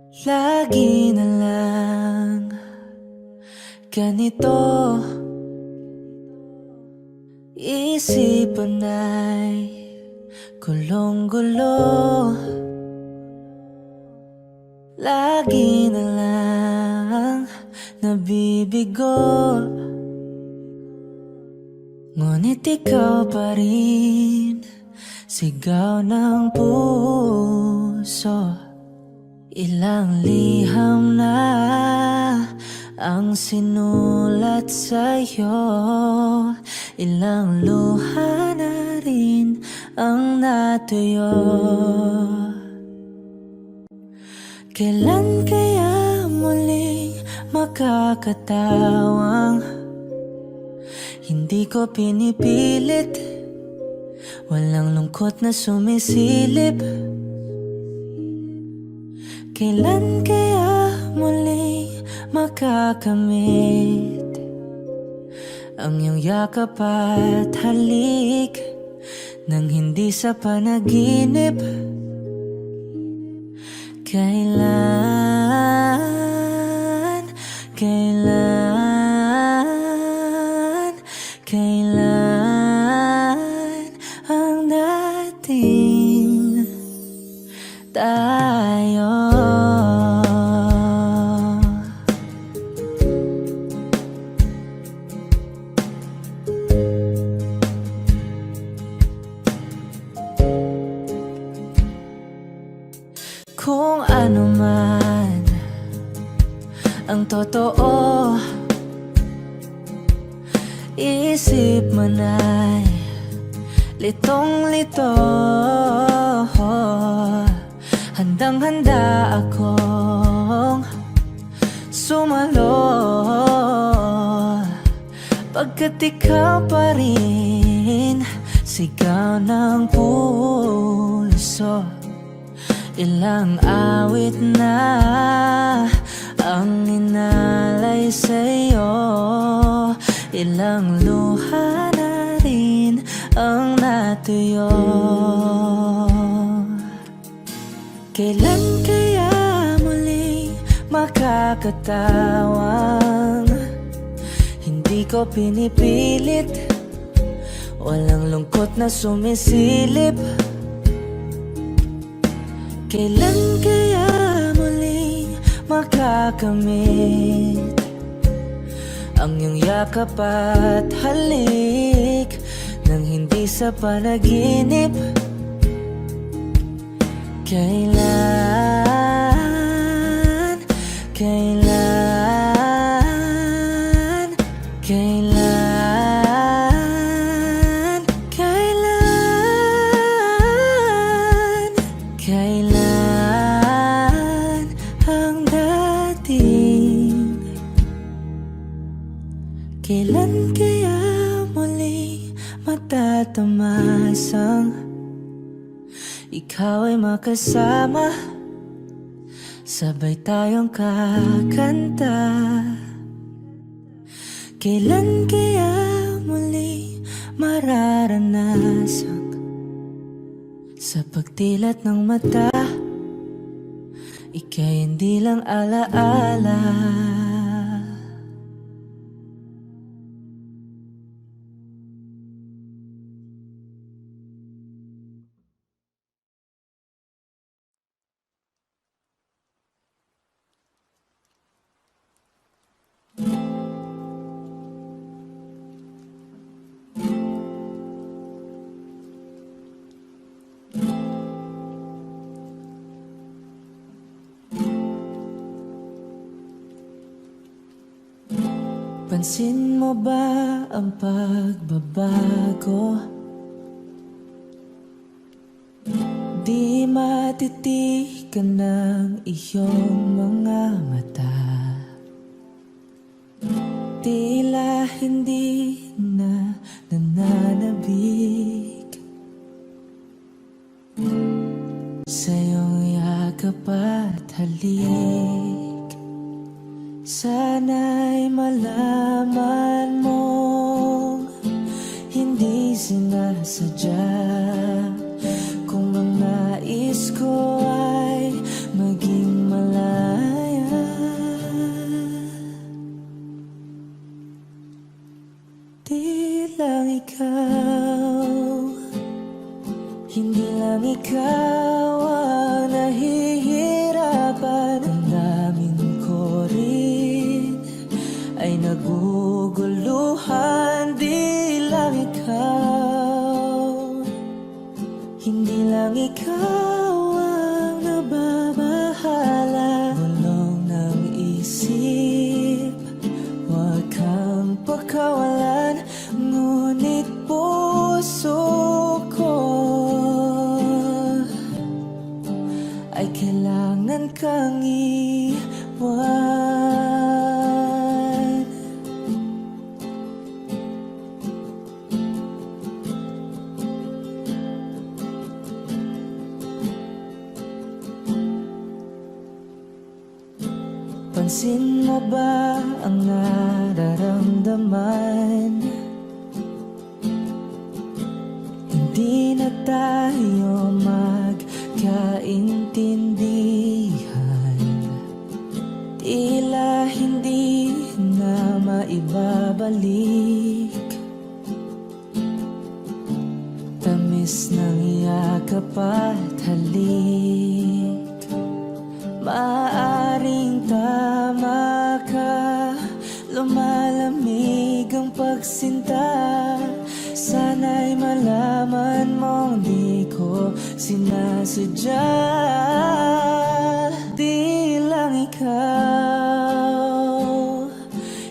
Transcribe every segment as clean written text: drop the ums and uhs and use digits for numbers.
Lagi na lang ganito, isipan ay gulong-gulo. Lagi na lang nabibigo, ngunit ikaw pa rin, sigaw ng puso. Ilang liham na ang sinulat sa'yo, ilang luha na rin ang natuyo. Kailan kaya muling makakatawang hindi ko pinipilit, walang lungkot na sumisilip? Kailan kaya muling makakamit ang iyong yakap at halik nang hindi sa panaginip? Kailan, kailan ang dating tayo? Kung ano man ang totoo, isip man ay litong-lito. Handang-handa akong sumalo, pagkat ikaw pa rin, sigaw ng puso. Ilang awit na ang inalay sa'yo, ilang luha na rin ang natuyo. Kailan kaya muling makakatawang hindi ko pinipilit, walang lungkot na sumisilip? Kailan kaya muling makakamit ang iyong yakap at halik nang hindi sa panaginip? Kailan, kailan, kailan, kailan, kailan ang dating? Kailan kaya muli matatamasang ikaw ay makasama, sabay tayong kakanta? Kailan kaya muli mararanasan sa pagtilat ng mata, ika'y hindi lang alaala? Pansin mo ba ang pagbabago? Di matitigan ng iyong mga mata, tila hindi na nananabik sa iyong yakap at halik. Sana'y malaman mong hindi sinasadya, kung ang nais ko ay maging malaman. kang iwan. Pansin mo ba ang nararamdaman? Hindi na tayo magkaintindihan. Tila hindi na maibabalik. Tamis ng yakap at halik. Maaring tama ka, lumalamig ang pagsinta. Sana'y malaman mong di ko sinasadya. Di lang ikaw,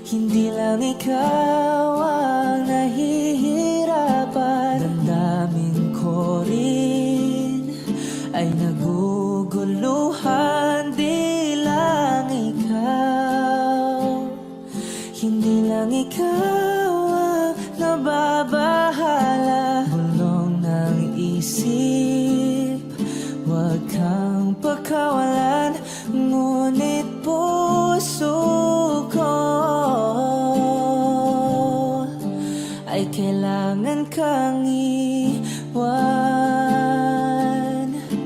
hindi lang ikaw ang nahihirapan. Damdamin ko rin ay naguguluhan. Di lang ikaw, hindi lang ikaw ang nababahala. Bulong ng isip, huwag kang pagkawalan. Ngunit puso ko ay kailangan kang iwan.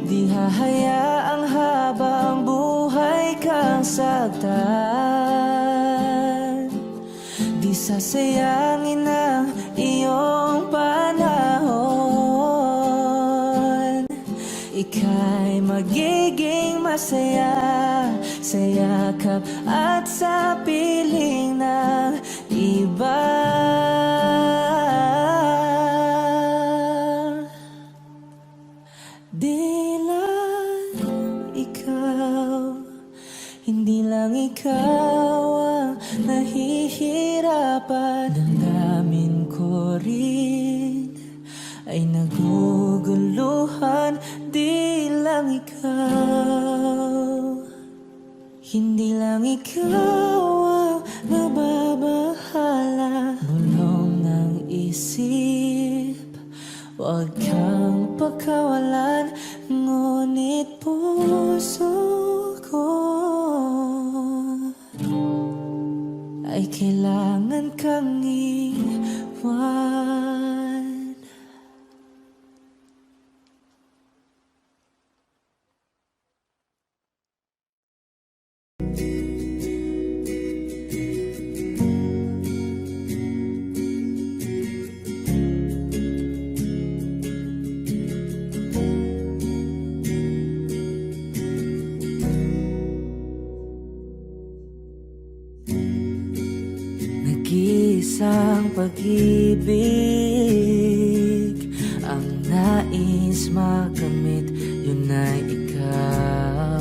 Di hahayaang habang buhay kang saktan. Di sasayangin ang iyong panahon. Ika'y magiging masaya sa yakap at sa piling ng iba. Di lang ikaw, hindi lang ikaw ang nahihirapan. Damdamin ko rin ay naguguluhan. Di lang ikaw, hindi lang ikaw ang nababahala. Bulong ng isip, huwag kang pagkawalan. Ngunit puso ko ay kailangan kang iwan. Nag-iisang pag-ibig ang nais makamit, yun ay ikaw.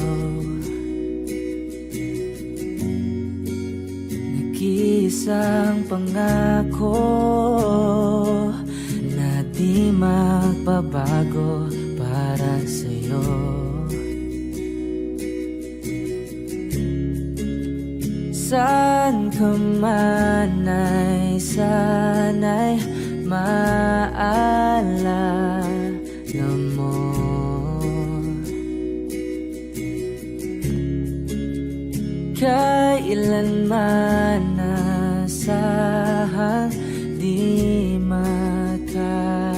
Nag-iisang pangako na di magbabago para sa'yo. Saan ka man ay sana'y maalala mo. Kailanman nasahang di makalayo.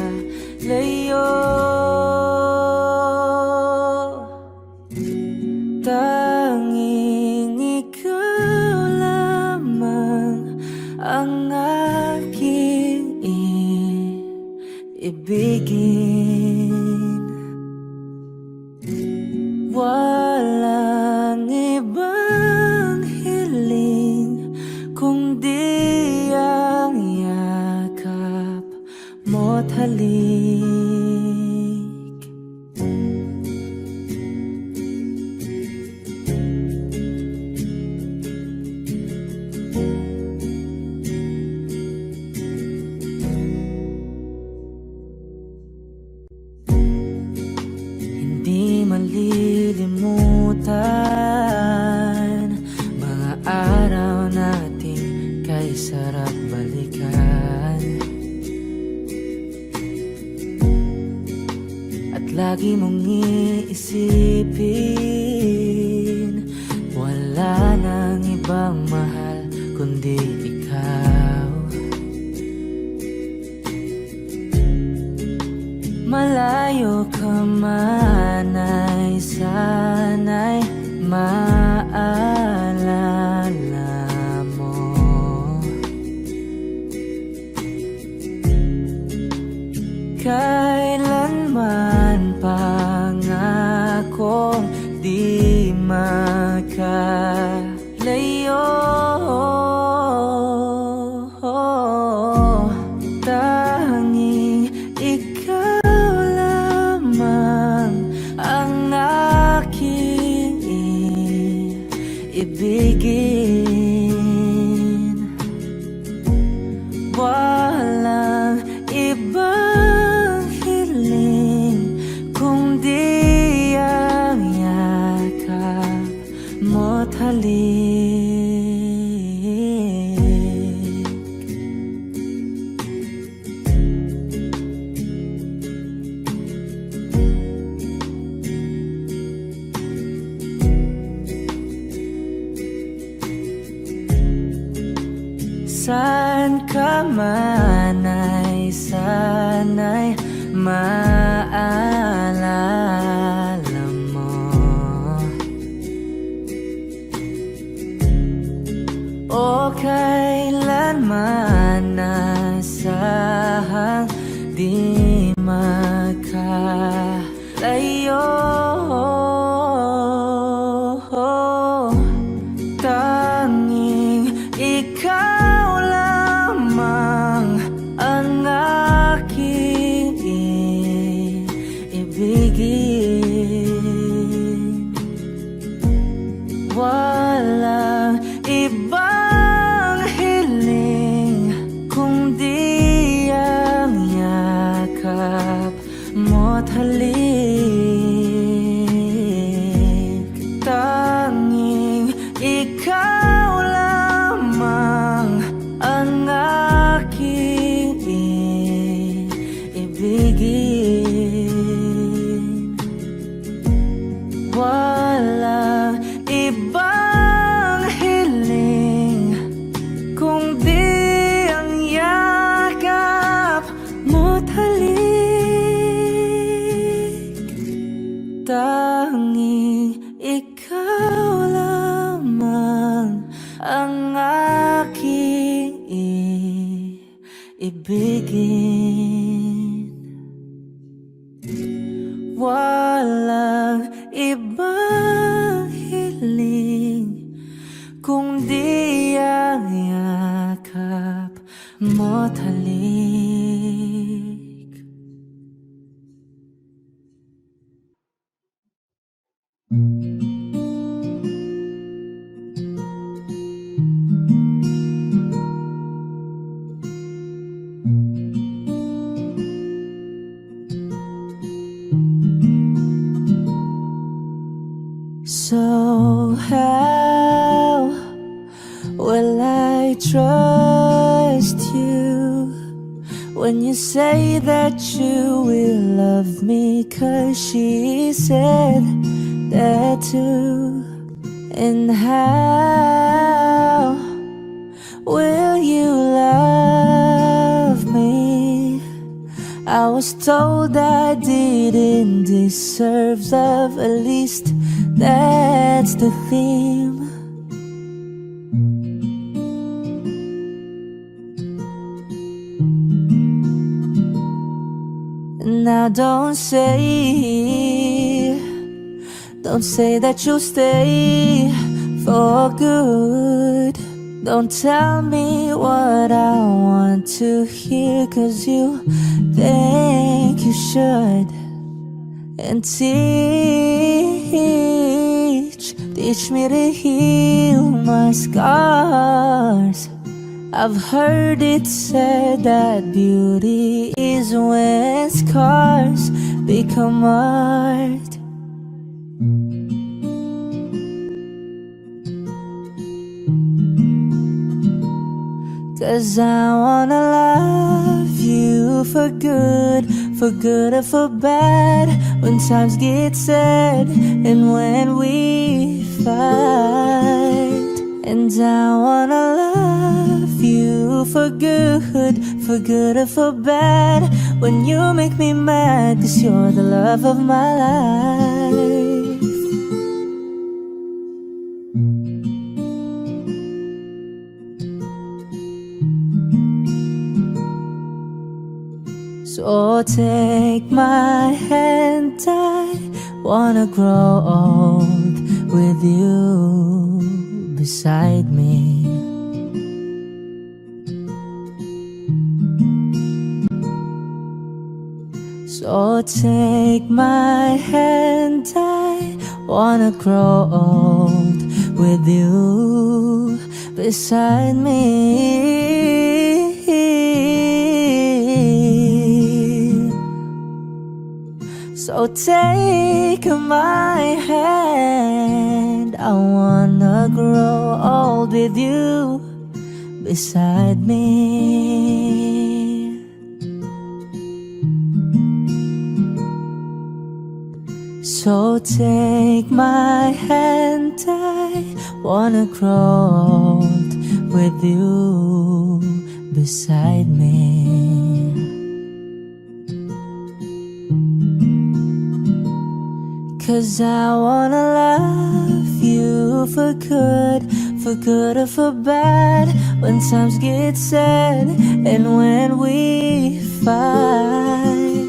Tanging ikaw lamang ang aking ibigin. Walang ibang hiling kundi ang yakap mo't halik. lagi mong iisipin. Wala nang ibang mahal kundi ikaw. Malayo ka man ay sana'y maalala mo. Kailanman pangakong di makalayo. Tanging ikaw lamang ang aking ibigin. Walang ibang hiling kundi ang yakap mo't halik. Saan ka man ay sana'y maalala mo. O kailanman nasahang di makalayo. Tanging ikaw lamang ang aking ibigin. Walang ibang hiling kundi ang yakap mo't halik. Tanging ikaw lamang ang aking ibigin. Walang ibang hiling kundi ang yakap mo't halik. Tanging ikaw lamang ang aking ibigin. Walang ibang hiling kundi ang yakap mo't halik. So how will I trust you when you say that you will love me? 'Cause she said that too. And how will you love me? I was told I didn't deserve love, at least that's the theme. Now don't say that you'll stay for good. Don't tell me what I want to hear, 'cause you think you should. And teach me to heal my scars. I've heard it said that beauty is when scars become art. 'Cause I wanna love you for good, for good or for bad, when times get sad and when we fight. And I wanna love you for good or for bad, when you make me mad, 'cause you're the love of my life. So take my hand, I wanna grow old with you beside me. So take my hand, I wanna grow old with you beside me. So take my hand, I wanna grow old with you beside me. So take my hand, I wanna grow old with you beside me. 'Cause I wanna love you for good or for bad, when times get sad and when we fight.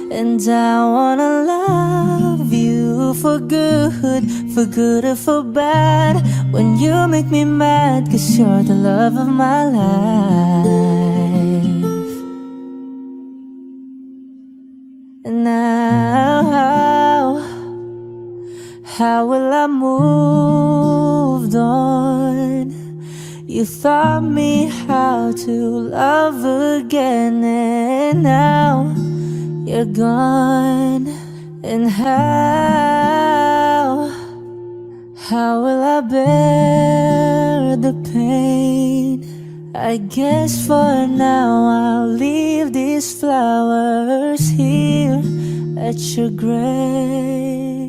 And I wanna love you for good or for bad, when you make me mad, 'cause you're the love of my life. And now, how will I move on? You taught me how to love again, and now you're gone. And how will I bear the pain? I guess for now I'll leave these flowers here at your grave.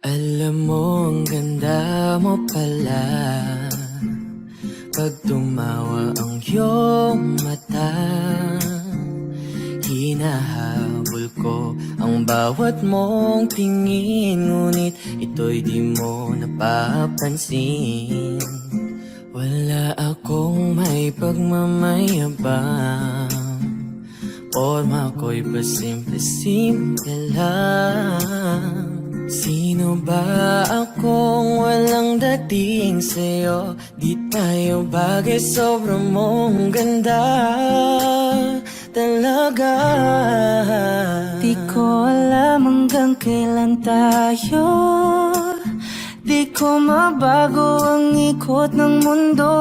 Alam mo, ang ganda mo pala pag tumawa ang iyong mata. Hinahabol ko ang bawat mong tingin, ngunit ito'y di mo napapansin. Wala akong may pagmamayabang, forma ko'y pasimple-simple lang. Sino ba akong walang dating sa'yo? Di tayo bagay, sobrang mong ganda talaga. Di ko alam hanggang kailan tayo, di ko mabago ang ikot ng mundo,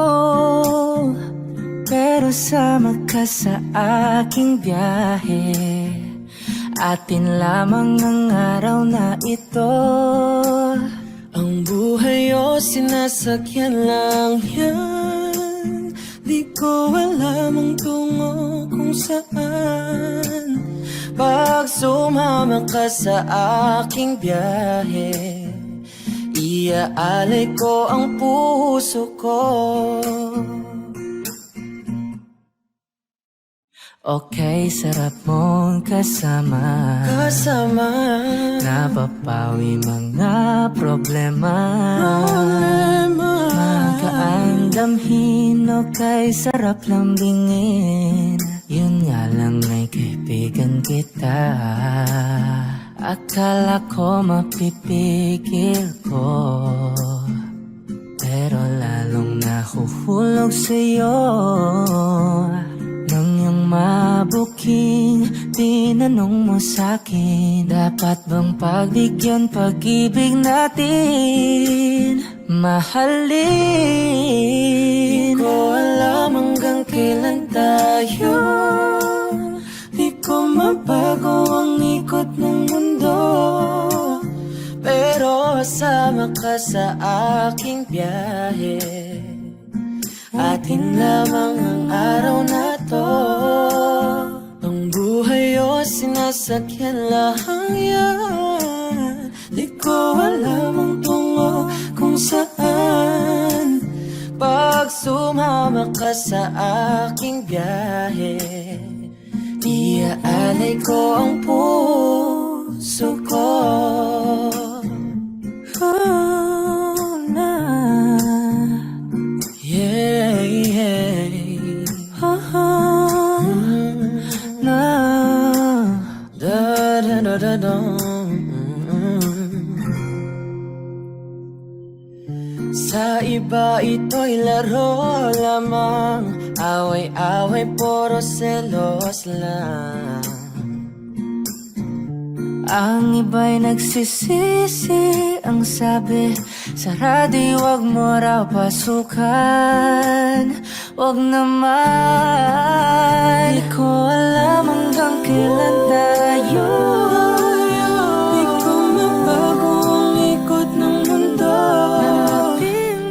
pero sama ka sa aking biyahe. Atin lamang ang araw na ito. Ang buhay o sinasakyan lang yan, di ko alam ang tungo kung saan. Pag sumama ka sa aking biyahe, iaalay ko ang puso ko. Okay, sarap mong kasama, napapawi mga problema. Magaan damhin, okay, sarap lambingin. Yun nga lang ay kaibigan kita. Akala ko mapipigil ko, pero lalong nahuhulog sa'yo. Nang iyong mabuhay mabuking tinanong mo sa'kin, dapat bang pagbigyan pag-ibig natin, mahalin? Di ko alam hanggang kailan tayo, di ko mabago ang ikot ng mundo, pero kasama ka sa aking biyahe. Atin lamang ang araw na to, ang buhay o sinasakyan lang yan. Di ko alam ang tungo kung saan, pag sumama ka sa aking biyahe. Iaalay ko ang puso ko. Oh, na. Yeah, yeah. Oh, na. Da, da, da, da, da. Sa iba ito'y laro lamang, away-away puro selos lang. Ang iba'y nagsisisi, ang sabi sa radyo, wag mo raw pasukan. Wag naman, di ko alam hanggang kailan tayo, di ko mabago ang ikot ng mundo,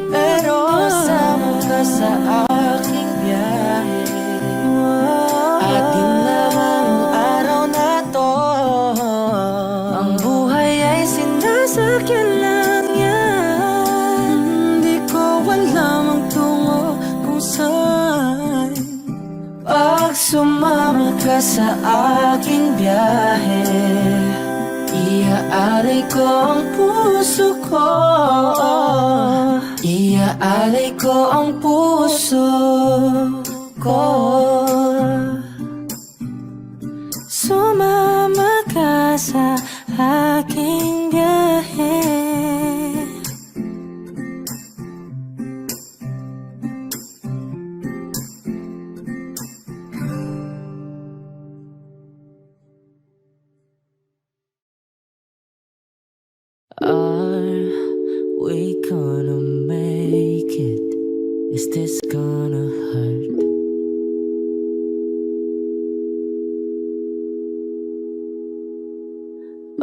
pero kasama ka sa aking biyahe. Atin lamang ang araw na to, ang buhay ay sinasakyan lang yan. Di ko alam ang tungo kung saan, pag sumama ka sa aking biyahe. Iaalay ko ang puso ko, iaalay ko ang puso ko. Sumama ka sa aking biyahe. Are we gonna make it? Is this gonna hurt?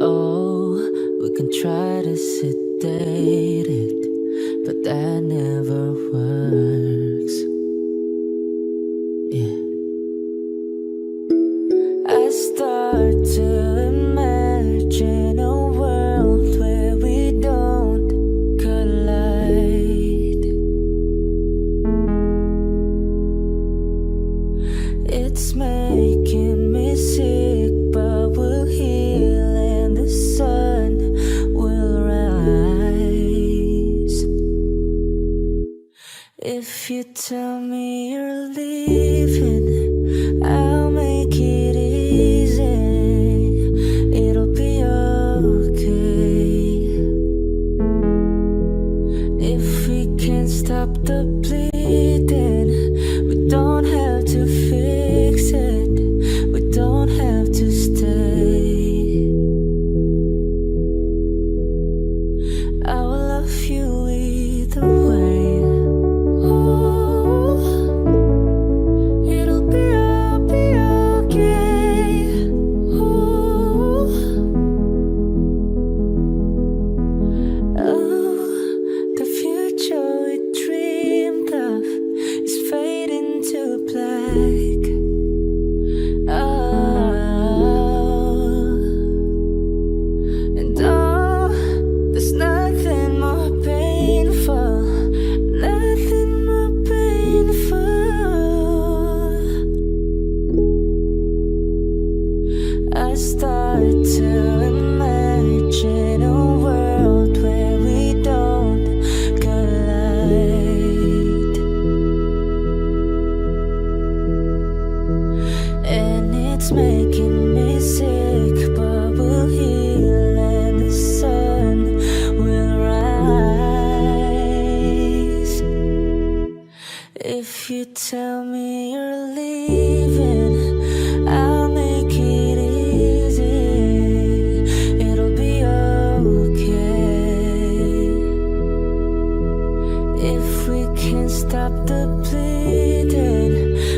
Oh, we can try to sedate it, but that never works. Yeah. I start to imagine a world where we don't collide. It's making me sick, but we'll heal and the sun will rise. If you tell me you're leaving, I'll make it easy. It'll be okay. If we can't stop the bleeding, we don't have to fix it, we don't have to stay. I will love you either way. Ooh, it'll be okay. Ooh, oh, the future we dreamed of is fading to black. Oh, and oh, there's nothing more painful, nothing more painful. I start to imagine a world where we don't collide, and it's making me sick, but we'll heal and the sun will rise. If you tell me you're leaving, stop the bleeding.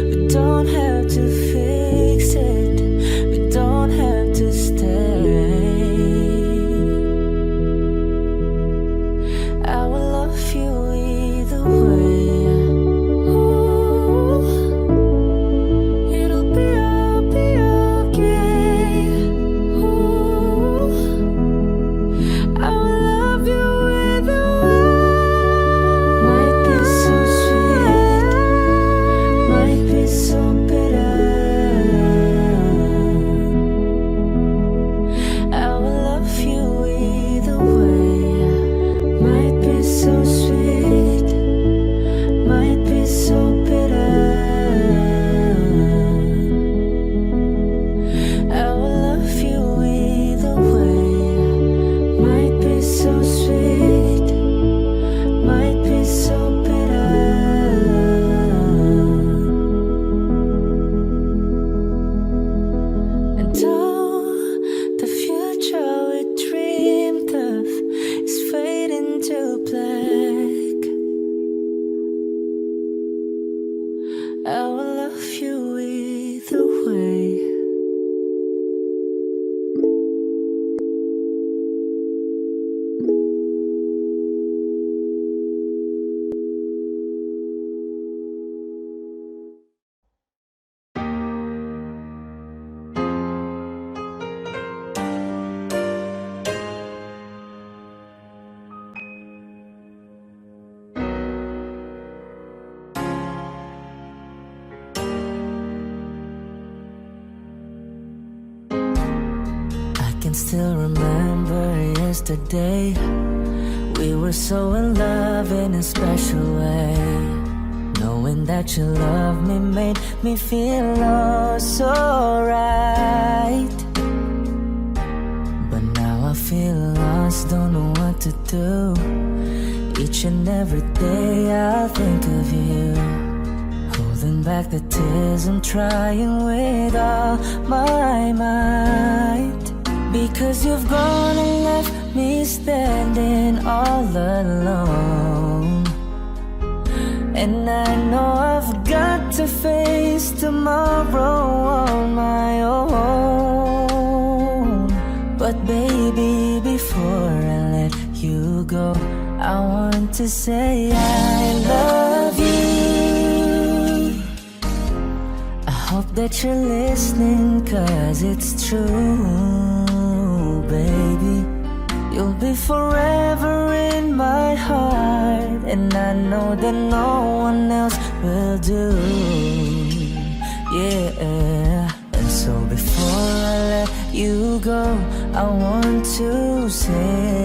We don't have to fix it. We don't have to stay. I will love you either way. Ooh, it'll be okay. Ooh, I will love you either way. Might be so sweet, might be so bitter. I will love you either way. Might be so sweet, might be so bitter. I will love you either way. Might be so sweet, might be so bitter. And all the future we dreamed of is fading to black. I will love you either way. I can still remember yesterday. We were so in love in a special way. Knowing that you loved me made me feel oh so right. But now I feel lost, don't know what to do. Each and every day I think of you, holding back the tears and trying with all my might. Because you've gone and left me standing all alone. And I know I've got to face tomorrow on my own. But baby, before I let you go, I want to say I love you. I hope that you're listening, 'cause it's true, baby. You'll be forever in my heart, and I know that no one else will do. Yeah. And so before I let you go, I want to say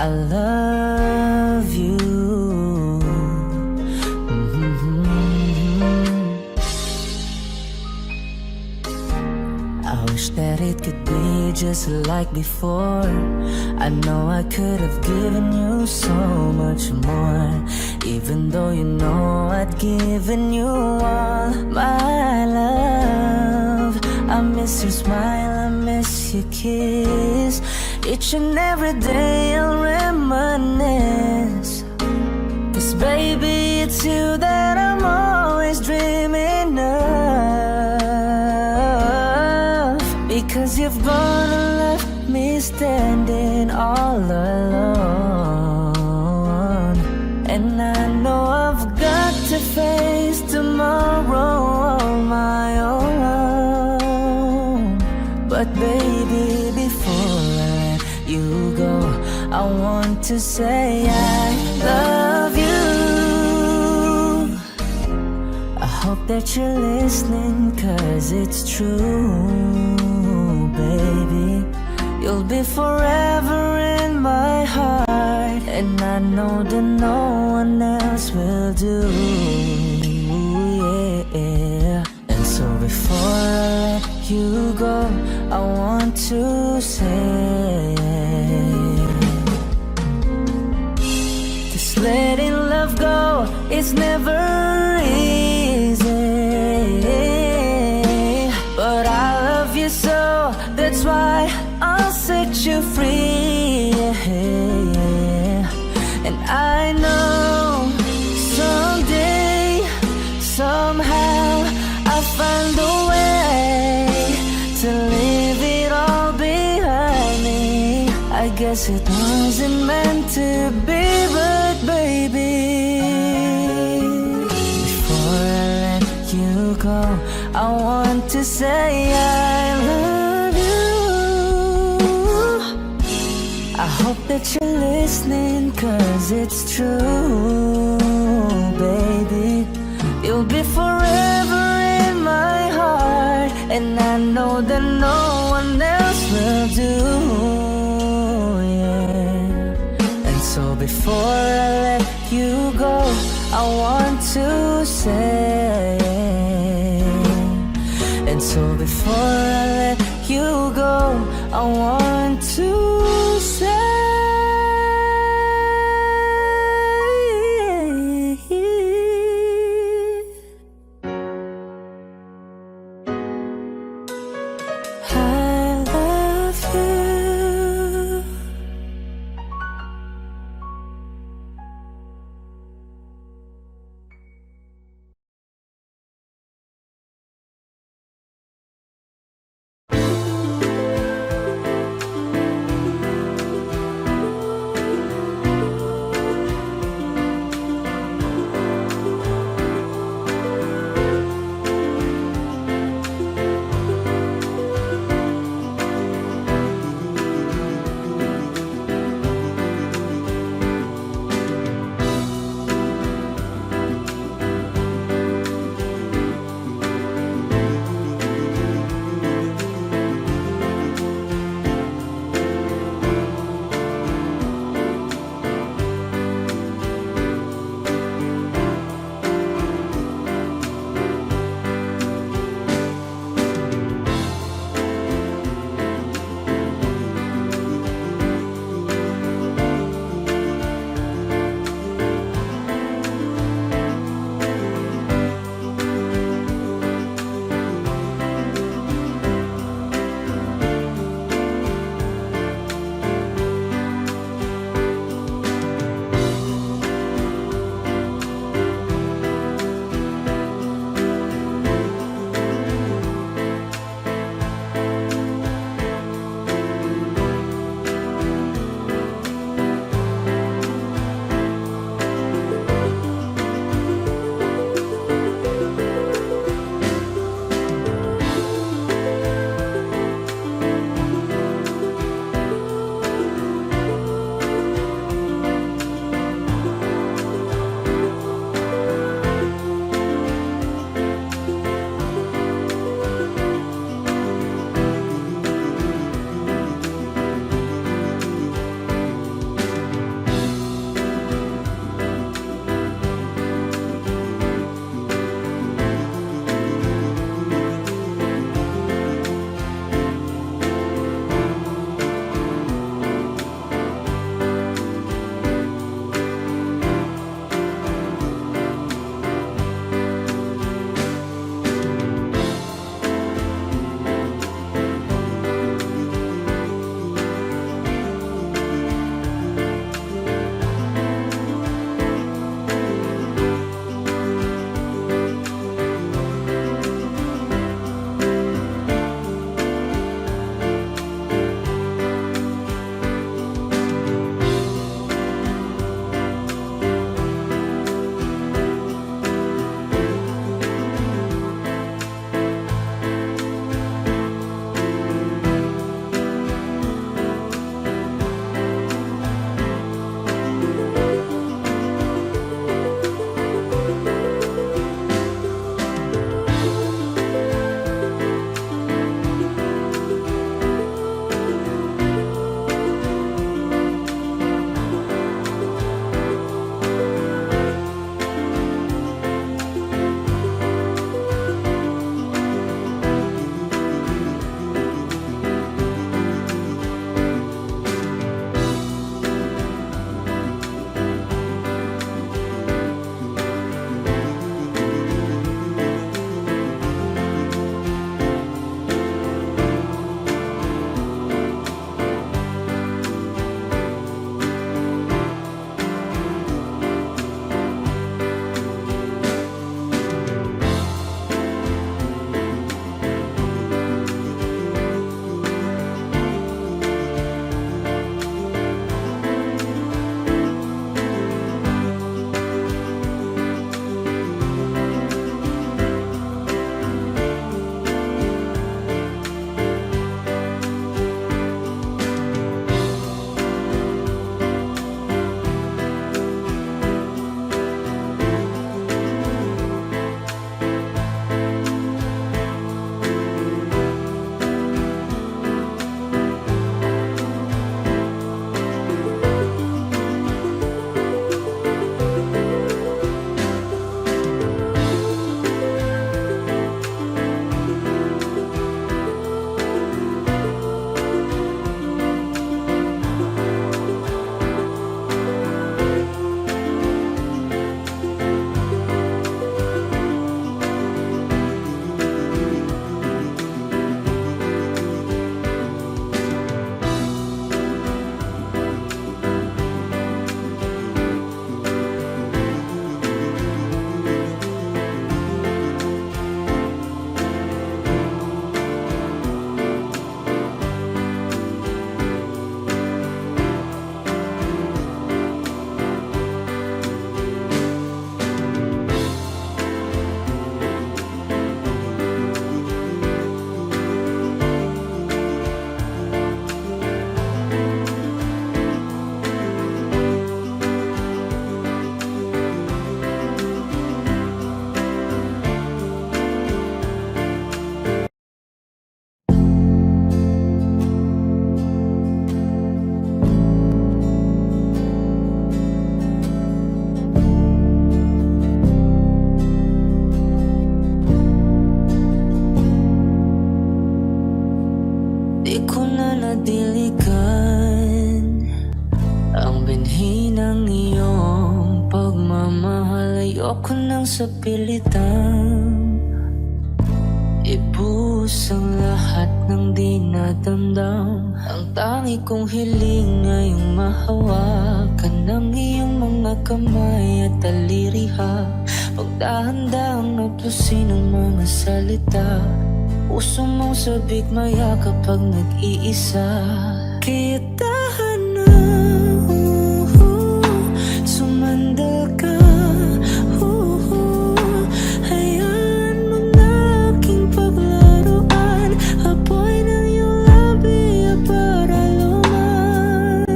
I love you. I wish that it could be just like before. I know I could have given you so much more, even though you know I'd given you all my love. I miss your smile, I miss your kiss. Each and every day I'll reminisce. 'Cause baby, it's you that I'm always dreaming of. Because you've gone and left me standing all alone. And I know I've got to face tomorrow on my own. But baby, before I let you go, I want to say I love you. I hope that you're listening, 'cause it's true, baby. You'll be forever in my heart, and I know that no one else will do. Yeah. And so before I let you go, I want to say just letting love go is never easy. But I love you so, that's why I'll set you free. And I know Guess it wasn't meant to be, but baby, before I let you go, I want to say I love you. I hope that you're listening, 'cause it's true, baby. You'll be forever in my heart, and I know that no one else will do, yeah. And so before I let you go, I want to say, and so before I let you go, I want to say I love you. Ayoko nang sa pilitang ibuhos ang lahat ng di nadamdam. Ang tangi kong hiling ngayong mahawakan ng iyong mga kamay at daliriha. Pagdahan-dahang naplusin ang mga salita, puso mong sabik maya kapag nag-iisa. Kaya tahan na, sumandal ka. Hayaan mo na aking paglaruan, apoy ng iyong labi para luman.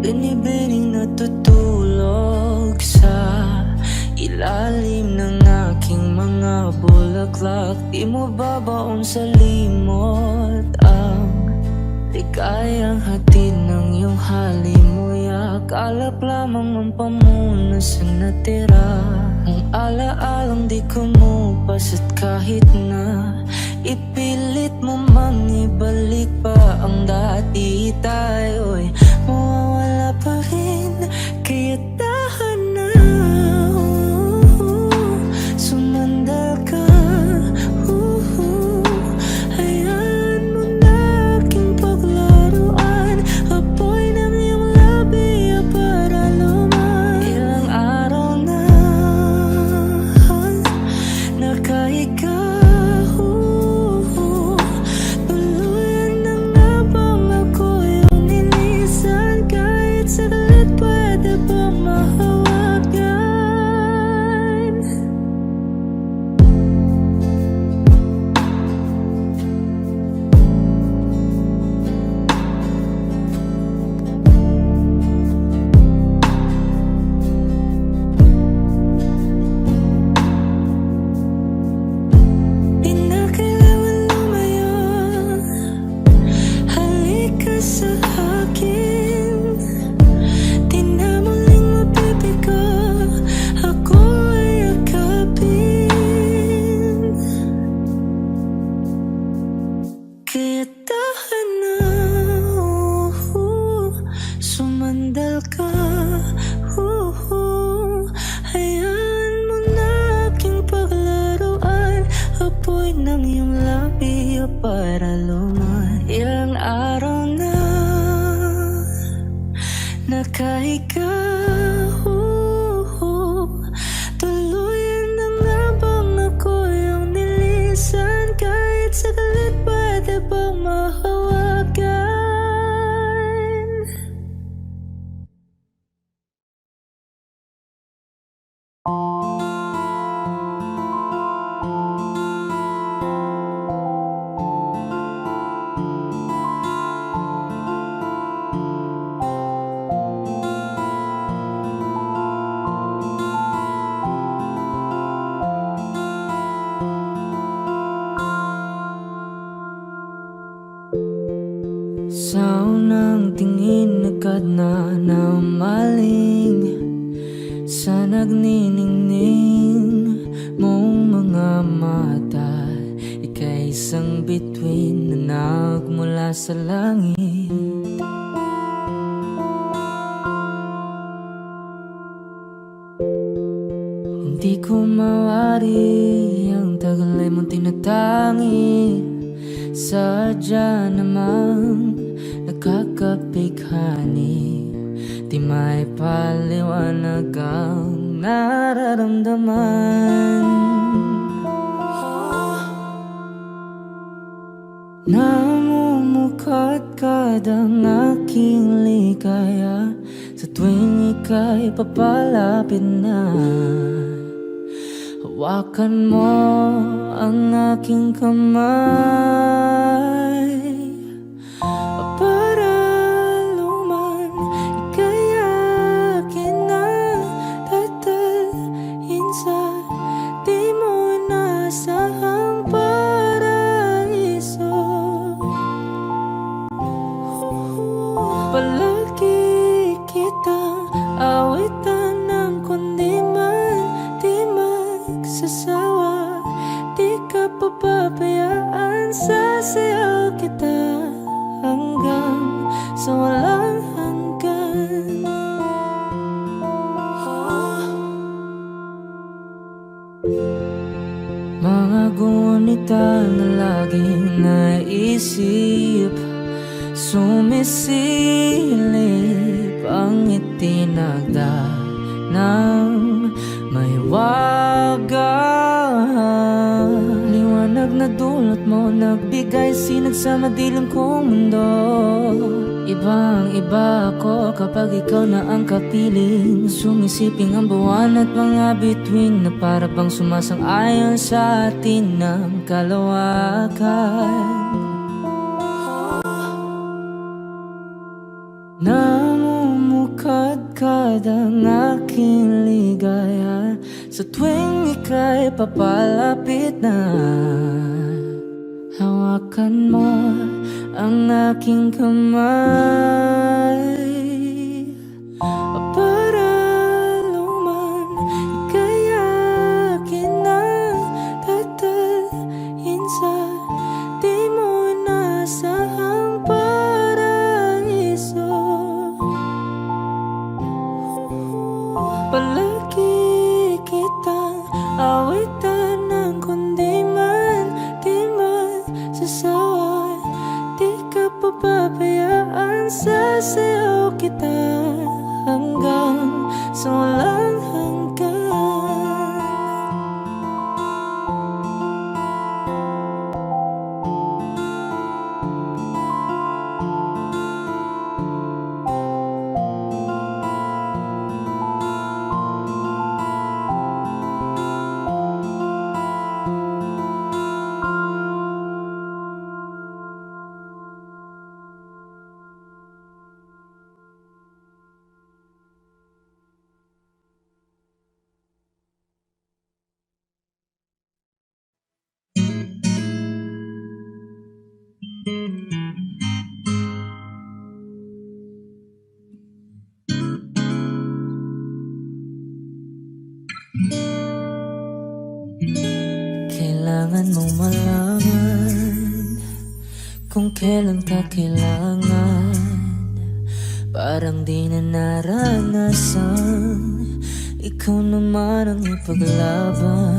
Binibining natutulog sa ilalim ng aking mga bulaklak. Di mo babaon sa limot ang ligayang hatid ng iyong halimuyak. Alap lamang ang pamuna sa natira, ang alaalang di kumupas. At kahit na ipilit mo man ibalik pa ang dati, tayo'y mawawala pa rin. Kaya tahan na, sumandal ka. Hayaan mo na aking paglaruan, apoy ng iyong labi para luman. Ilang araw na nakahiga, tuluyan na nga bang ako yung nilisan? Kahit saglit pwede bang mahawagan? Di na kailangan lumayo, halika sa akin. Di na muling mabibigo, ako ay yakapin. Kaya tahan na, sumandal ka. Hayaan mo na aking paglaruan, apoy ng iyong labi para luman. Ilang araw na nakahiga, tuluyan na nga bang ako yung nilisan? Kahit saglit pwede bang mahawagan? Sa unang tingin agad na namaling sa nagniningning mong mga mata. Ika'y isang bituin na nagmula sa langit. Hindi ko mawari ang tagal ay mong tinatangi. Sadya namang nakakapighani, di may paliwanag ang nararamdaman. Namumukadkad ang aking ligaya sa tuwing ika'y papalapit na. Hawakan mo ang aking kamay para luman. Ika'y akin na tatalhin sa di mo inaasahang paraiso. Palagi kitang awitan ng kundi man di magsasawa. Di ka papabayaan, sasayaw kita. isip, sumisilip ang itinagda ng may wagang liwanag na dulot mo, nagbigay sinag sa madilim kong mundo. Ibang-iba ako kapag ikaw na ang kapiling, sumisiping ang buwan at mga bituin na para bang sumasang-ayon sa atin ng kalawakan. Namumukadkad ang aking ligaya sa tuwing ika'y papalapit na. Hawakan mo ang aking kamay para luman ika'y akin na tatalhin sa di mo inasahang paraiso. Palagi kitang awitan ng kundi man di man sasawa. Di ka pababayaan, sasayaw kita hanggang sa walang hanggan. Kailangan mong malaman kung kailan ka kailangan. Parang di na naranasan, ikaw naman ang ipaglaban.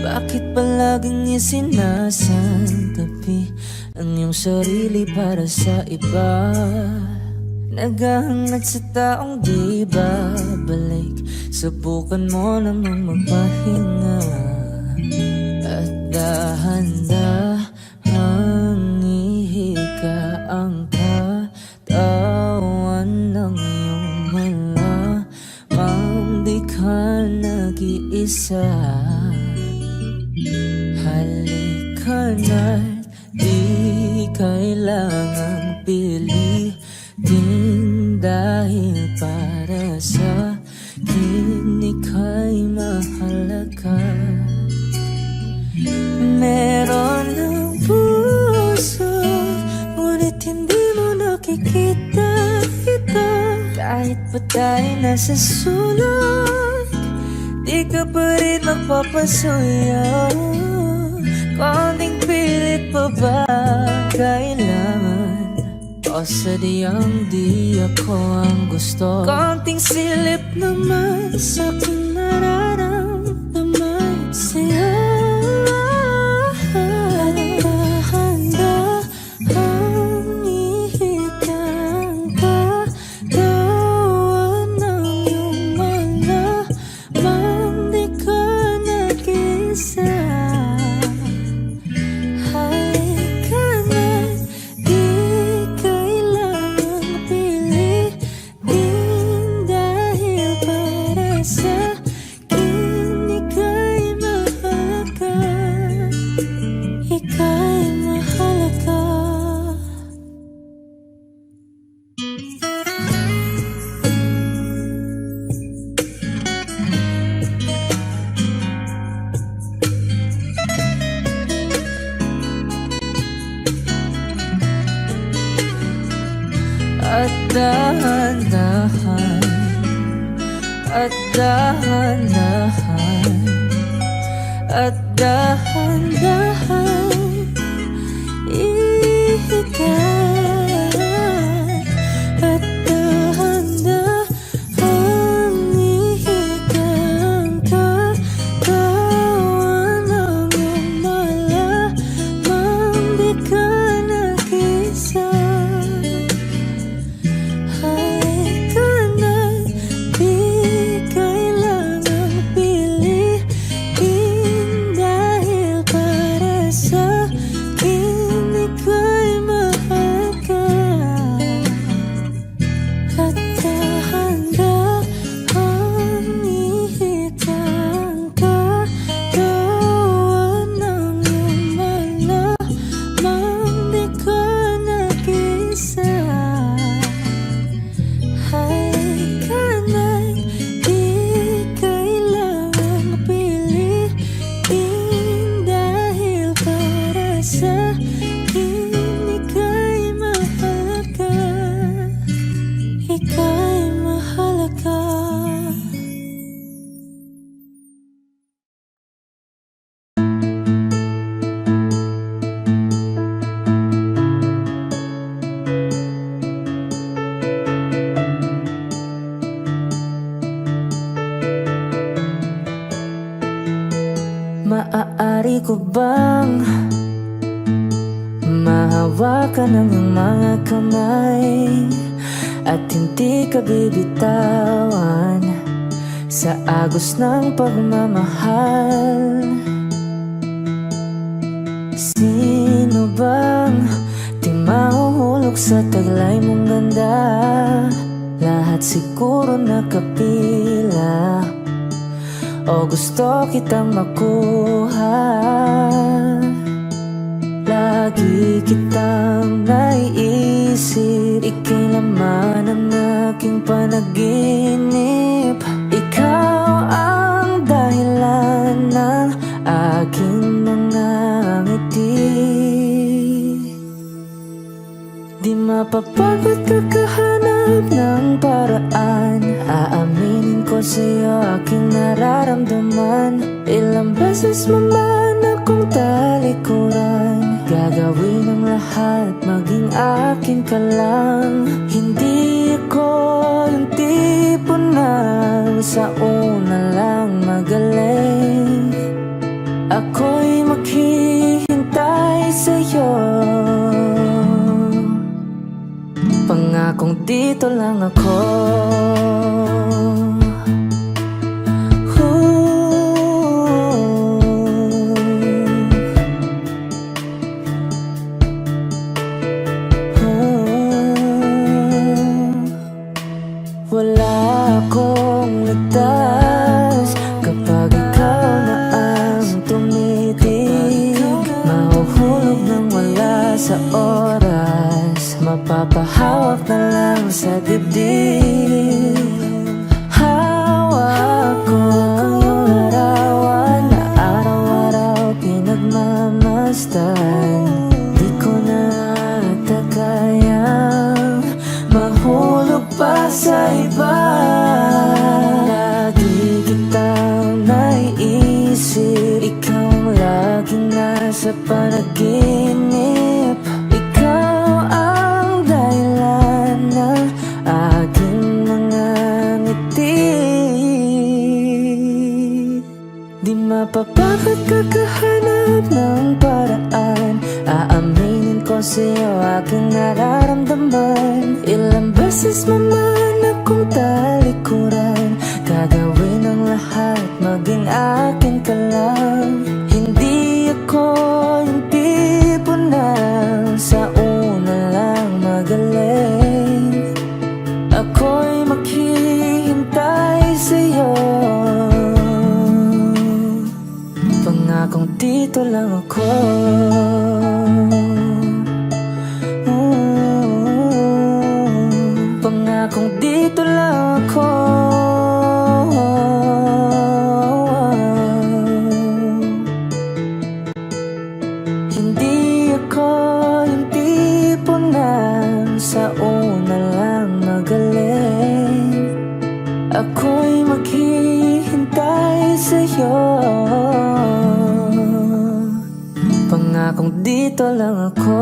Bakit palaging isinasantabi ang iyong sarili para sa iba? Naghahangad sa taong di babalik, subukan mo namang magpahinga. At dahan-dahang ihika ang katawan ng iyong malamang di ka nag-iisa. Halika na't di kailangang pilitin, dahil para sa akin ika'y mahalaga. Meron ng puso, ngunit hindi mo nakikita ito. Kahit pa tayo nasa sulok, di ka pa rin magpapasuyo. Konting pilit pa ba kailangan? O sadyang di ako ang gusto? Konting silip naman sa aking nararamdaman sa'yo. At dahan-dahan, at dahan-dahan, at dahan-dahan ihigan. At dahan-dahan ihigan katawan ng iyong malamang di ka Maaari ko bang mahawakan ang iyong mga kamay at hindi ka bibitawan sa agos ng pagmamahal? Sino bang di mahuhulog sa taglay mong ganda? Lahat siguro nakapila o gusto kitang makuha. Lagi kitang naiisip, ika'y laman ng aking panaginip. Ikaw ang dahilan ng aking mga ngiti. Di mapapagod kakahanap ng paraan, aaminin ko sa'yo aking nararamdaman. Ilang beses mo man akong talikuran, gagawin ang lahat, maging akin ka lang. Hindi ako yung tipo na sa una lang magaling. Ako'y maghihintay sa'yo, pangakong dito lang ako. Wala akong ligtas kapag ikaw na ang tumitig. Mahuhulog nang wala sa oras, mapapahawak na lang sa dibdib. Hawak ko ang iyong larawan na araw-araw pinagmamasdan. Di ko na ata kayang mahulog pa sa iba. Lagi kitang naiisip, ikaw ang laging nasa panaginip. Ikaw ang dahilan ng aking mga ngiti. Di mapapagod kakahanap ng paraan, aaminin ko sa'yo aking nararamdaman. Ilang beses mo man akong talikuran, gagawin ang lahat, maging akin ka lang. Hindi ako yung tipo na sa una lang magaling. Ako'y maghihintay sa'yo, pangakong dito lang ako. Pangakong dito lang ako. Hindi ako yung tipo na sa una lang magaling. Ako'y maghihintay sa'yo, pangakong dito lang ako.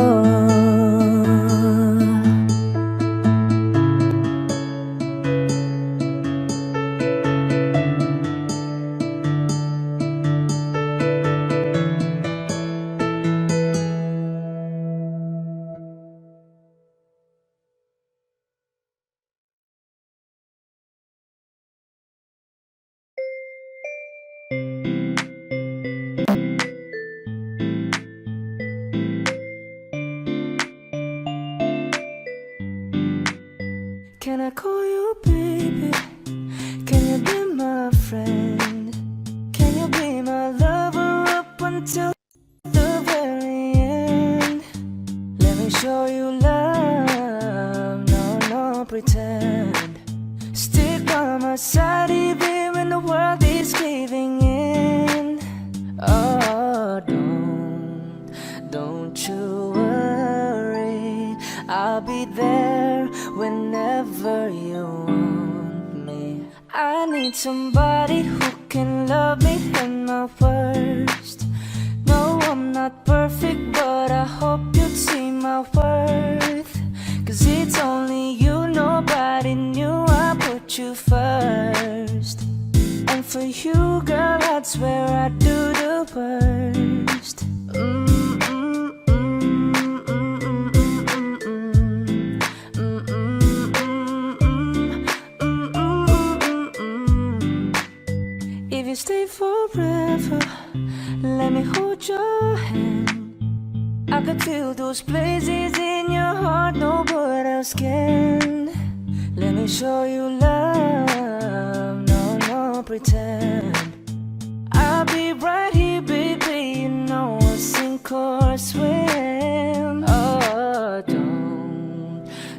Can I call you baby? Can you be my friend? Can you be my lover up until the very end? Let me show you love, no pretend. Stick by my side even when the world is caving in. Oh, don't you worry, I'll be there whenever you want me. I need somebody who can love me in my worst. No, I'm not perfect, but I hope you'd see my worth. Cause it's only you, nobody knew I put you first. And for you, girl, I'd that's where I do the worst. If you stay forever, let me hold your hand. I could feel those places in your heart no one else can. Let me show you love, no pretend. I'll be right here, baby, you know I'll sink or swim. Oh,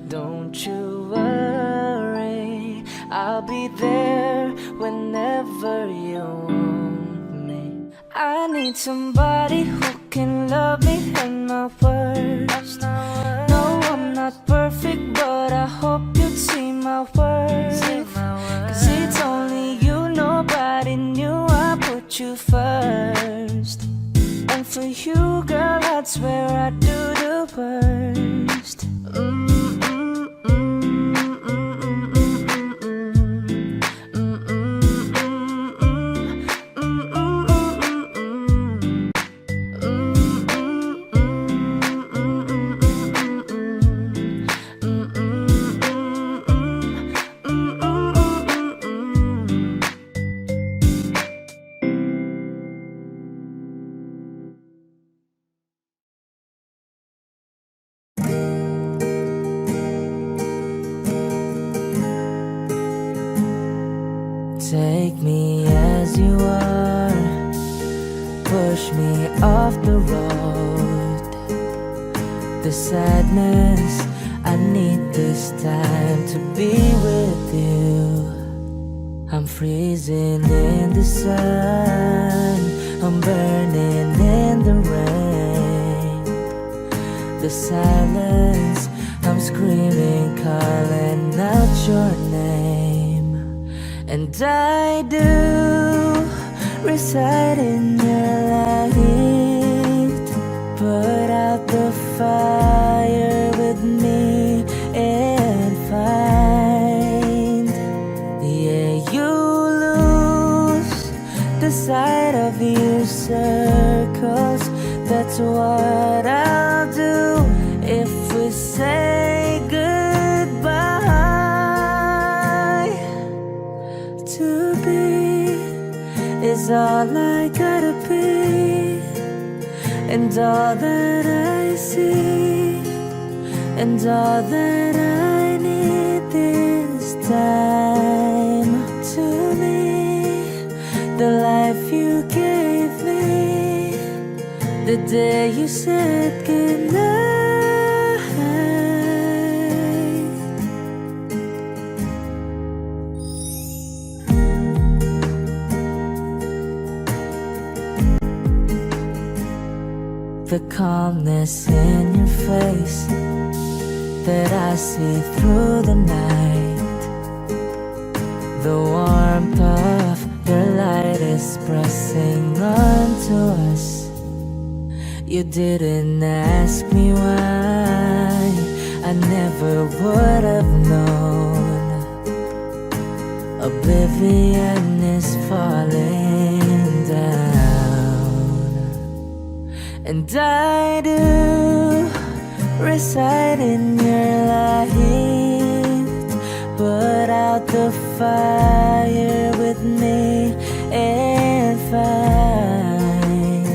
don't you worry, I'll be there whenever you want me. I need somebody who can love me and my words. No, I'm not perfect, but I hope you'd see my worth. Cause it's only you, nobody knew I put you first. And for you, girl, that's where I do the worst. Take me as you are, push me off the road. The sadness, I need this time to be with you. I'm freezing in the sun, I'm burning in the rain. The silence, I'm screaming, calling out your name. And I do reside in your light. Put out the fire with me and find. Yeah, you lose the sight of your circles. That's what I'll do if we say goodbye. To be is all I gotta be, and all that I see, and all that I need this time. To me, the life you gave me, the day you said goodnight. The calmness in your face that I see through the night. The warmth of your light is pressing onto us. You didn't ask me why, I never would have known. Oblivion is falling down. And I do reside in your light. Put out the fire with me and find.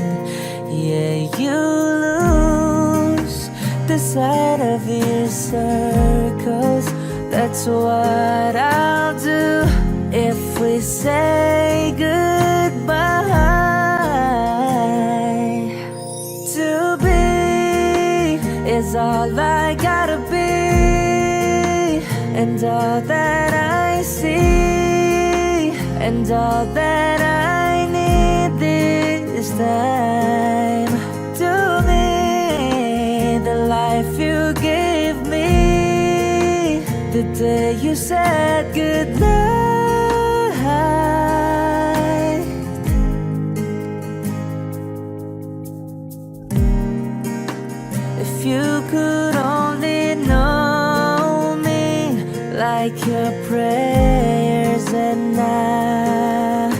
Yeah, you lose the sight of your circles. That's what I'll do if we say goodbye. To be is all I gotta be, and all that I see, and all that I need this time. To me, the life you gave me, the day you said goodnight. If you could only know me like your prayers at night.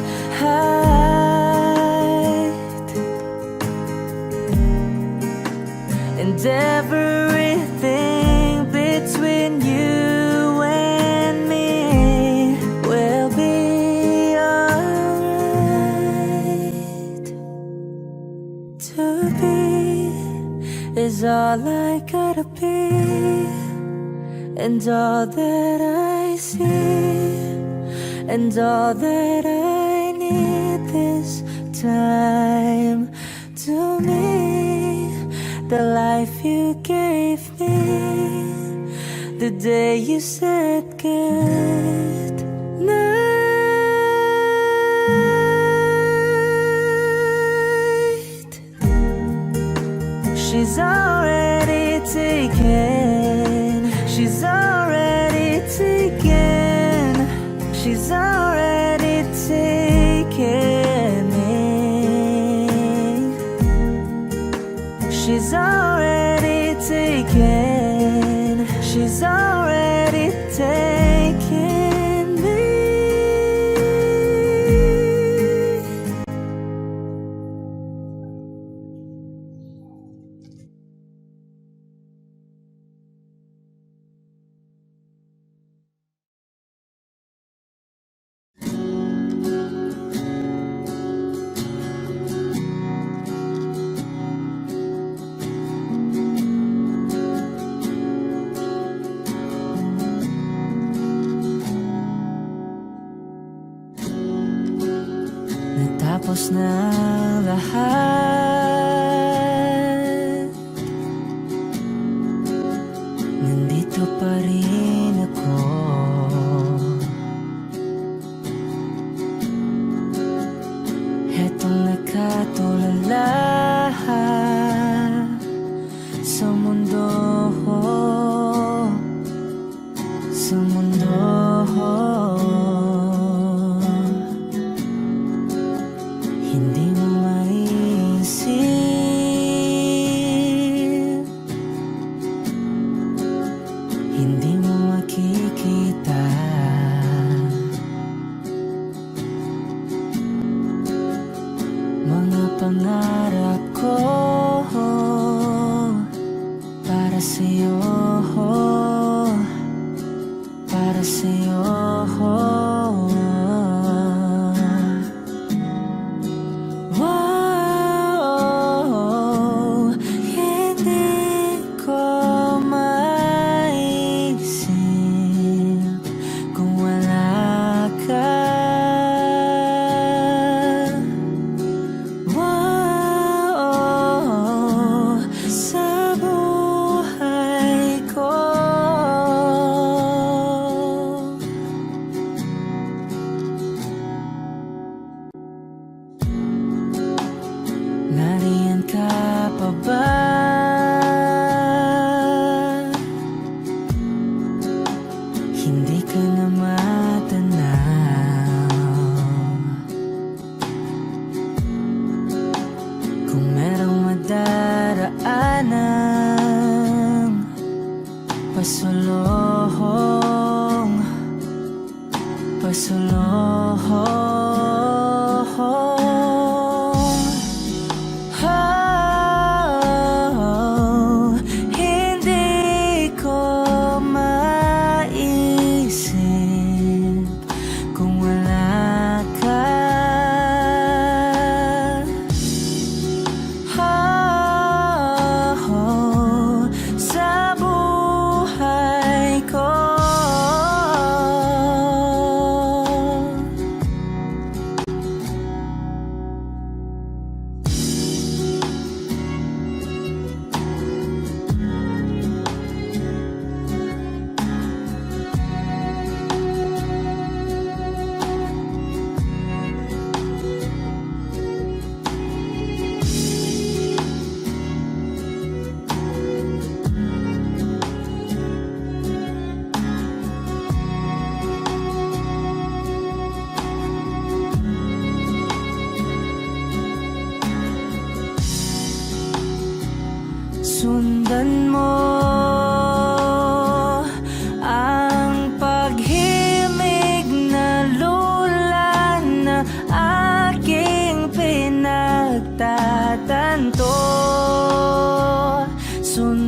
everything between you and me will be alright. To be is all I gotta be, and all that I see, and all that I need this time. To me, the life you gave me the day you said good night. She's already taken. She's already taken. She's already taken me. She's already taken. She's already taken me. Natapos na lahat, nandito pa rin ako. Hetong nakatulala sa mundo, sa mundo. Hindi mo maisip, hindi mo makikita mga pangarap ko para sa'yo, para sa'yo. Wow, hindi ko maisip kung wala ka. Wow, sa buhay ko. Nariyan ka pa ba? Hindi ka na matanaw. Kung merong madaraanan pasulong, pasulong. Oh, hindi ko maisip kung wala ka. Oh, sa buhay ko. Sundan mo ang paghimig na lula na aking pinagtatanto. Sundan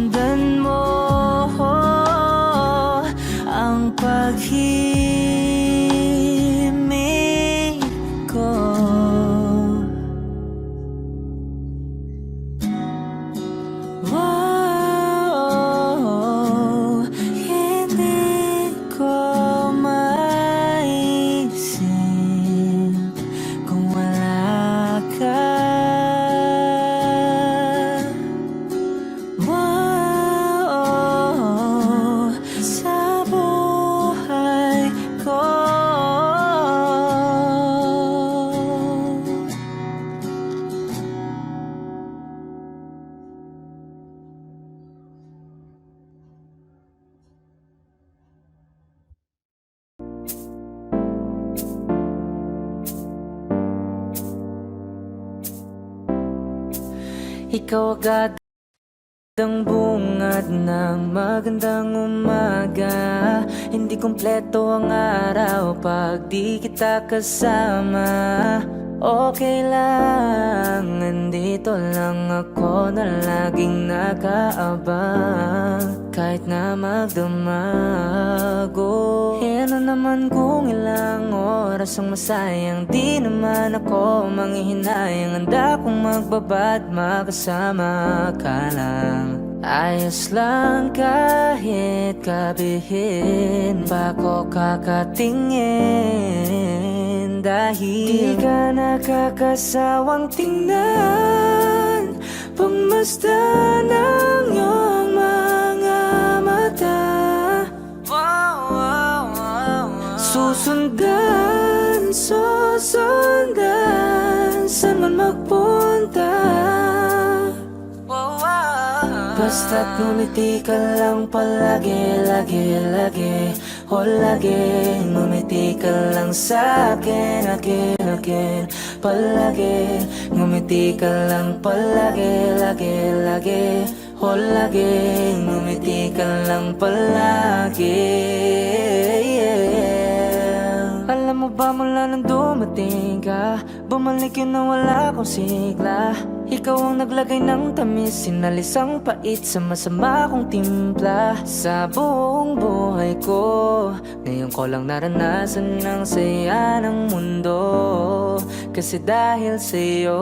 Ikaw agad ang bungad ng magandang umaga. Hindi kumpleto ang araw pag di kita kasama. Okay lang, nandito lang ako na laging nakaabang. Kahit na magdamago, ano naman kung ilang oras ang masayang. Di naman ako manghihinayang. Handa kong magbabad, makasama ka lang. Ayos lang kahit gabihin pa ko kakatingin. Dahil di ka nakakasawang tingnan, pagmasdan ng iyong mga mata. Susundan, susundan, saan man magpunta. Basta't ngumiti ka lang palagi, lagi, lagi. O lagi, ngumiti ka lang sa'kin, again, again. Palagi, ngumiti ka lang palagi, lagi, lagi. O lagi, ngumiti ka lang palagi, yeah. Alam mo ba mula nang dumating ka, bumalik yun na wala akong sigla. Ikaw ang naglagay ng tamis, sinalis ang pait sa masama kong timpla. Sa buong buhay ko, ngayon ko lang naranasan ng saya ng mundo. Kasi dahil sa'yo,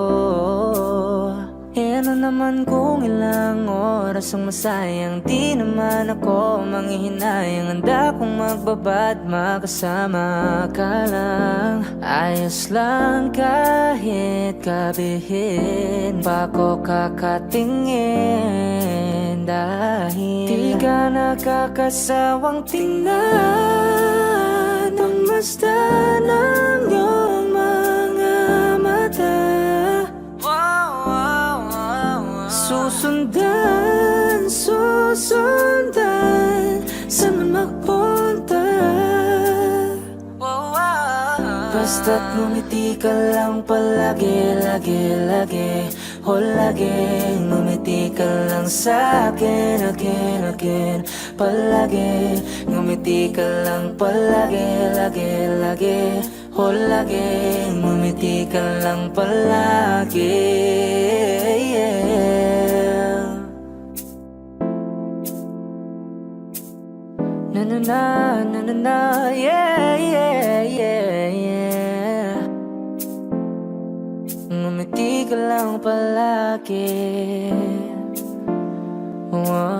ano naman kung ilang oras ang masayang. Di naman ako manghihinayang. Handa kong magbabad, makasama ka lang. Ayos lang kahit gabihin pa ko kakatingin. Dahil di ka nakakasawang tingnan, pagmasdan ng iyong mga mata. Susundan, susundan, saan man magpunta. Basta't ngumiti ka lang palagi, lagi, lagi. O lagi, ngumiti ka lang sa'kin, again, again. Palagi, ngumiti ka lang palagi, lagi, lagi. O lagi, ngumiti ka lang palagi, yeah. Na na na, na na na, yeah, yeah, yeah, yeah. Ngumiti ka lang palagi, wow.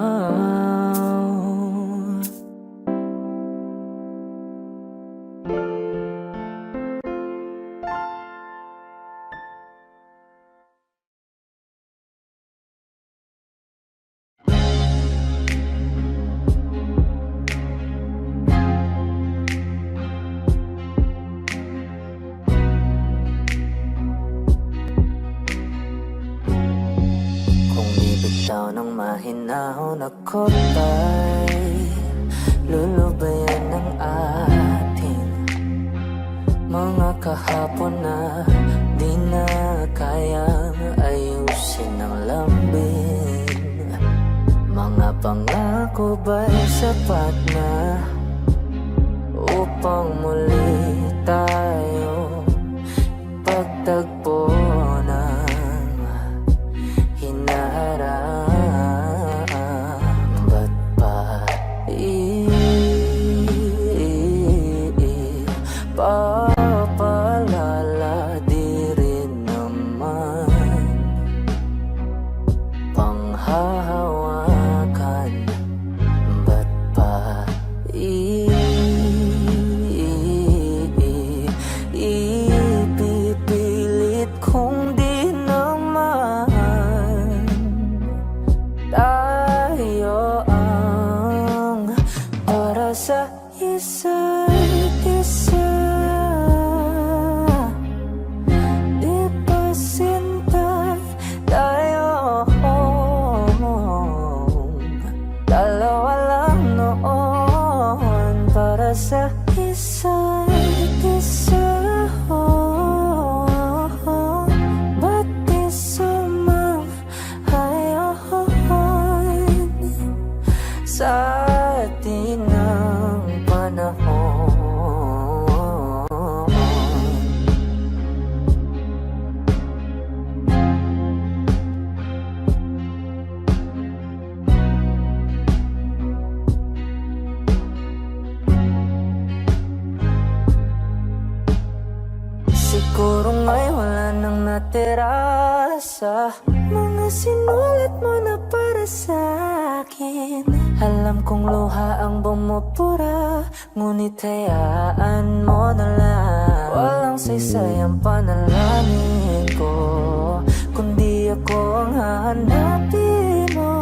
Bitaw ng mahinahon ako ba'y lulubayan ng ating mga kahapon na di na kayang ayusin ng lambing. Mga pangako ba'y sapat na upang muli tayo pagtagpo ng ba't pa papalala? Di rin naman panghahawakan. Ba't pa ipipilit kung di naman tayo ang para sa isa't isa. Ipasinta tayo, dalawa lang noon para sa isa't isa. Ba't di sumang nakatira sa mga sinulat mo na para sa akin. Alam kong luha ang bumupura, ngunit hayaan mo na lang. Walang saysay ang panalangin ko, kundi ako ang hahanapin mo.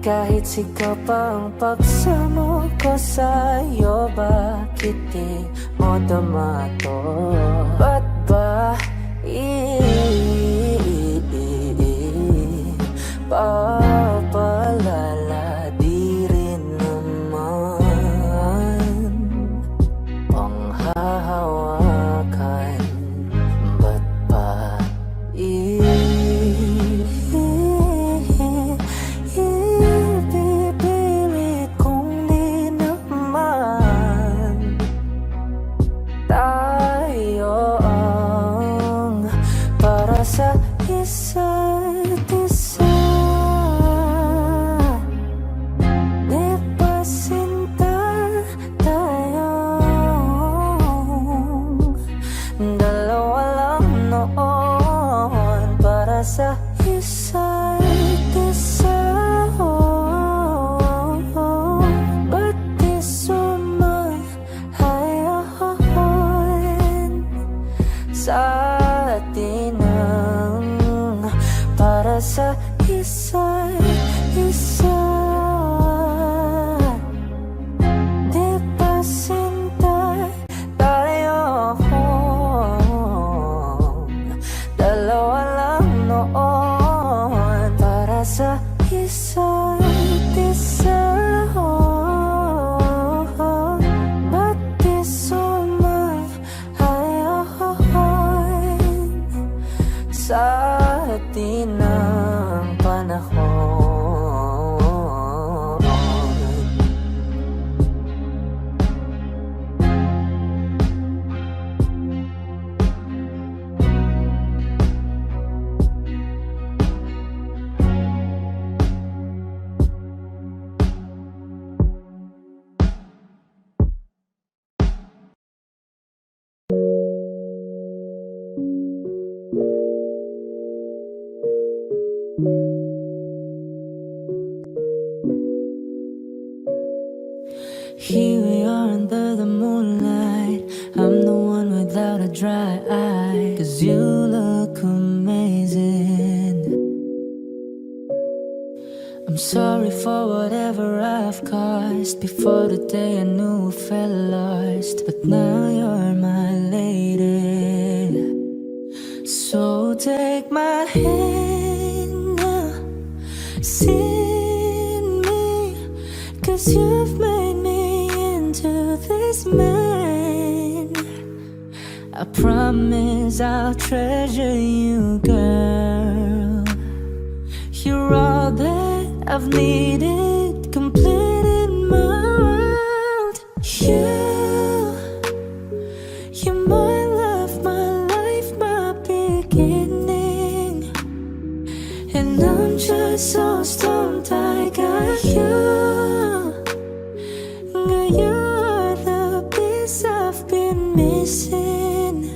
Kahit sigaw pa ang pagsamo ko sa'yo, bakit di mo dama to? Ba't ba papalala? Di rin naman panghahawakan. Ba't ba ipipilit kong di naman tayo ang para sa isa't isa? Di ba sinta tayong dalawa lang noon para sa isa't isa? Ba't di sumahayon sa atin ang para sa isa't isa? Di ba sinta tayo dalawa lang noon para sa isa't isa? Ba't di sumahayon sa atin ang panahon? Here we are under the moonlight. I'm the one without a dry eye, 'cause you look amazing. I'm sorry for whatever I've caused. Before the day I knew I felt lost, but now you're my lady. So take my hand now, see me, 'cause you've made me into this man. I promise I'll treasure you, girl. You're all that I've needed, complete in my world. You're my love, my life, my beginning. And I'm just so stoned I got you. You're the piece I've been missing.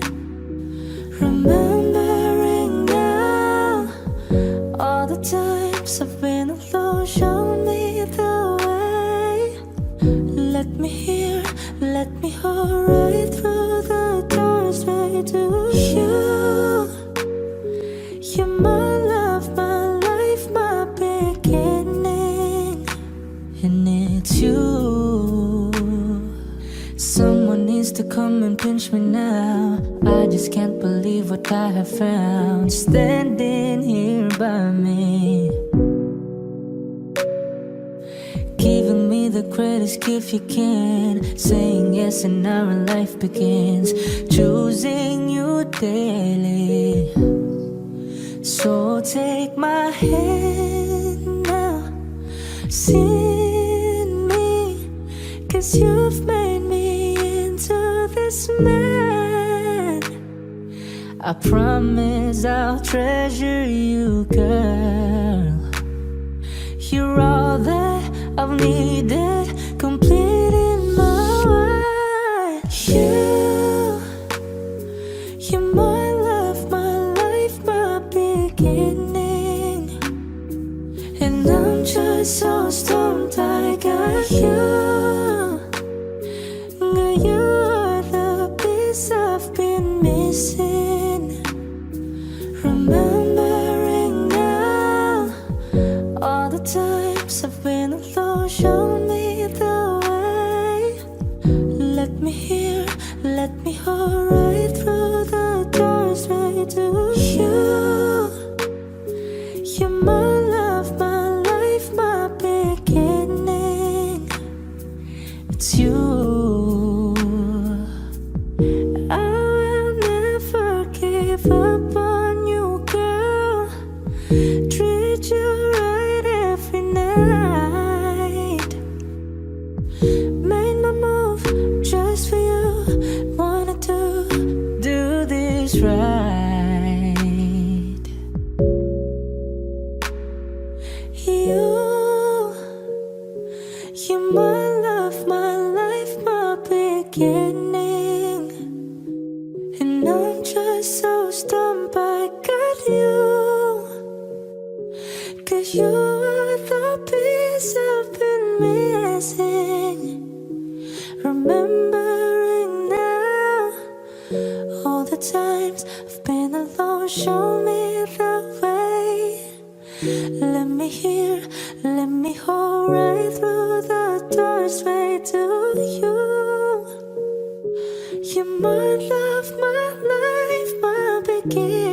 Remembering now all the times I've been alone. Show me the way. Let me hear, let me hold right through the doors straight to you. You're my love, my life, my beginning. And it's you. Someone needs to come and pinch me now. I just can't believe what I have found, standing here by me, giving me the greatest gift you can, saying yes and our life begins, choosing you daily. So take my hand now, see me, 'cause you've made me into this man. I promise I'll treasure you, girl. You're all that I've needed, complete in my world. You're my love, my life, missing. Remembering now all the times I've been alone. Show me the way. Let me hear, let me hold right through the doors right to you. You're my love, my life, my beginning. It's you. I will never give up on you, girl. Treat you right every night. Made my move just for you. Wanted to do this right. You're my love, my life, my beginning. And I'm just so stunned by got you. 'Cause you are the piece I've been missing. Remembering now all the times I've been alone. Show me the way. Let me hear, let me hold right through the doors right to you. You're my love, my life, my beginning.